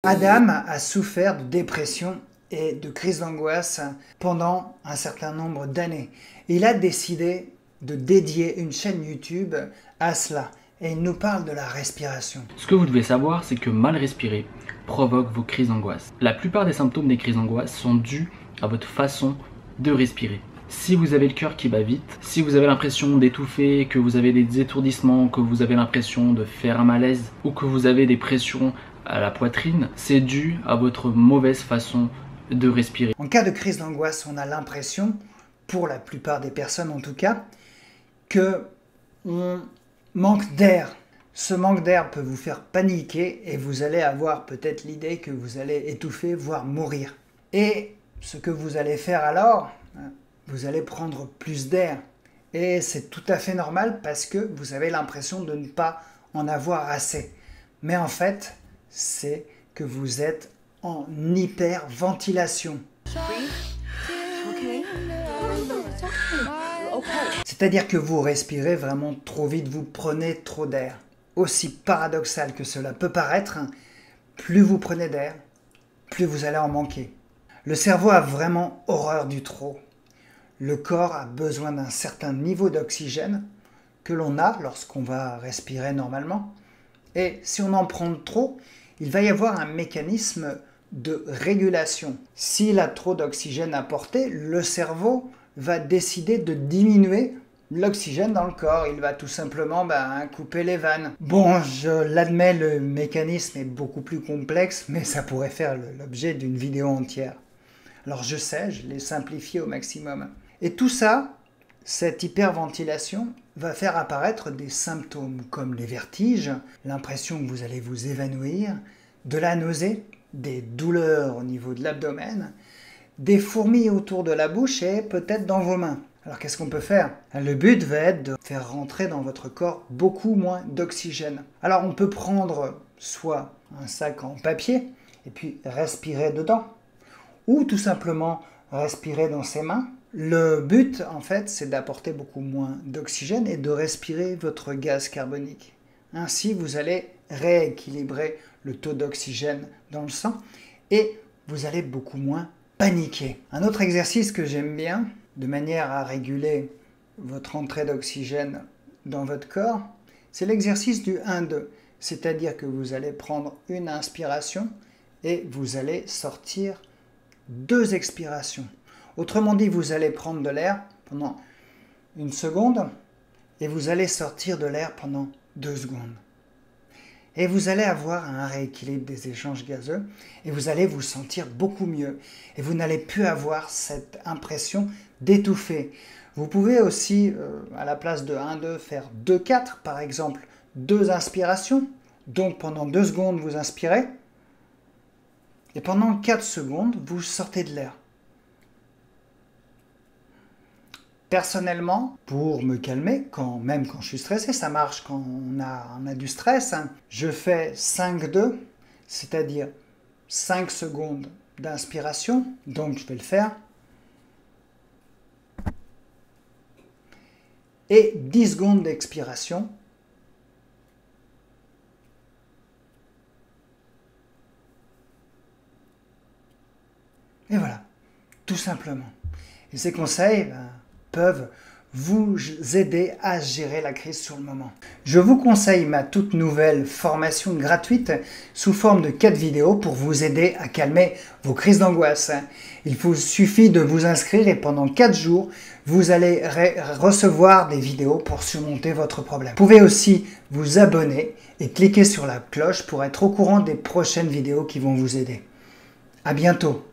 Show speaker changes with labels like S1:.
S1: Adam a souffert de dépression et de crise d'angoisse pendant un certain nombre d'années. Il a décidé de dédier une chaîne YouTube à cela et il nous parle de la respiration.
S2: Ce que vous devez savoir, c'est que mal respirer provoque vos crises d'angoisse. La plupart des symptômes des crises d'angoisse sont dus à votre façon de respirer. Si vous avez le cœur qui bat vite, si vous avez l'impression d'étouffer, que vous avez des étourdissements, que vous avez l'impression de faire un malaise ou que vous avez des pressions à la poitrine, c'est dû à votre mauvaise façon de respirer.
S1: En cas de crise d'angoisse, on a l'impression, pour la plupart des personnes en tout cas, que on manque d'air. Ce manque d'air peut vous faire paniquer et vous allez avoir peut-être l'idée que vous allez étouffer, voire mourir. Et ce que vous allez faire alors, vous allez prendre plus d'air. Et c'est tout à fait normal parce que vous avez l'impression de ne pas en avoir assez. Mais en fait, c'est que vous êtes en hyperventilation. C'est-à-dire que vous respirez vraiment trop vite, vous prenez trop d'air. Aussi paradoxal que cela peut paraître, plus vous prenez d'air, plus vous allez en manquer. Le cerveau a vraiment horreur du trop. Le corps a besoin d'un certain niveau d'oxygène que l'on a lorsqu'on va respirer normalement. Et si on en prend trop, il va y avoir un mécanisme de régulation. S'il a trop d'oxygène apporté, le cerveau va décider de diminuer l'oxygène dans le corps. Il va tout simplement couper les vannes. Bon, je l'admets, le mécanisme est beaucoup plus complexe, mais ça pourrait faire l'objet d'une vidéo entière. Alors je sais, je l'ai simplifié au maximum. Et tout ça, cette hyperventilation, va faire apparaître des symptômes comme les vertiges, l'impression que vous allez vous évanouir, de la nausée, des douleurs au niveau de l'abdomen, des fourmis autour de la bouche et peut-être dans vos mains. Alors qu'est-ce qu'on peut faire? Le but va être de faire rentrer dans votre corps beaucoup moins d'oxygène. Alors on peut prendre soit un sac en papier et puis respirer dedans, ou tout simplement respirer dans ses mains. Le but, en fait, c'est d'apporter beaucoup moins d'oxygène et de respirer votre gaz carbonique. Ainsi, vous allez rééquilibrer le taux d'oxygène dans le sang et vous allez beaucoup moins paniquer. Un autre exercice que j'aime bien, de manière à réguler votre entrée d'oxygène dans votre corps, c'est l'exercice du 1-2. C'est-à-dire que vous allez prendre une inspiration et vous allez sortir 2 expirations. Autrement dit, vous allez prendre de l'air pendant 1 seconde et vous allez sortir de l'air pendant 2 secondes. Et vous allez avoir un rééquilibre des échanges gazeux et vous allez vous sentir beaucoup mieux. Et vous n'allez plus avoir cette impression d'étouffer. Vous pouvez aussi, à la place de 1-2, faire 2-4, par exemple, 2 inspirations. Donc pendant 2 secondes, vous inspirez. Et pendant 4 secondes, vous sortez de l'air. Personnellement, pour me calmer, même quand je suis stressé, ça marche quand on a du stress, je fais 5-2, c'est-à-dire 5 secondes d'inspiration, donc je vais le faire, et 10 secondes d'expiration. Et voilà, tout simplement. Et ces conseils peuvent vous aider à gérer la crise sur le moment. Je vous conseille ma toute nouvelle formation gratuite sous forme de 4 vidéos pour vous aider à calmer vos crises d'angoisse. Il vous suffit de vous inscrire et pendant 4 jours, vous allez recevoir des vidéos pour surmonter votre problème. Vous pouvez aussi vous abonner et cliquer sur la cloche pour être au courant des prochaines vidéos qui vont vous aider. À bientôt!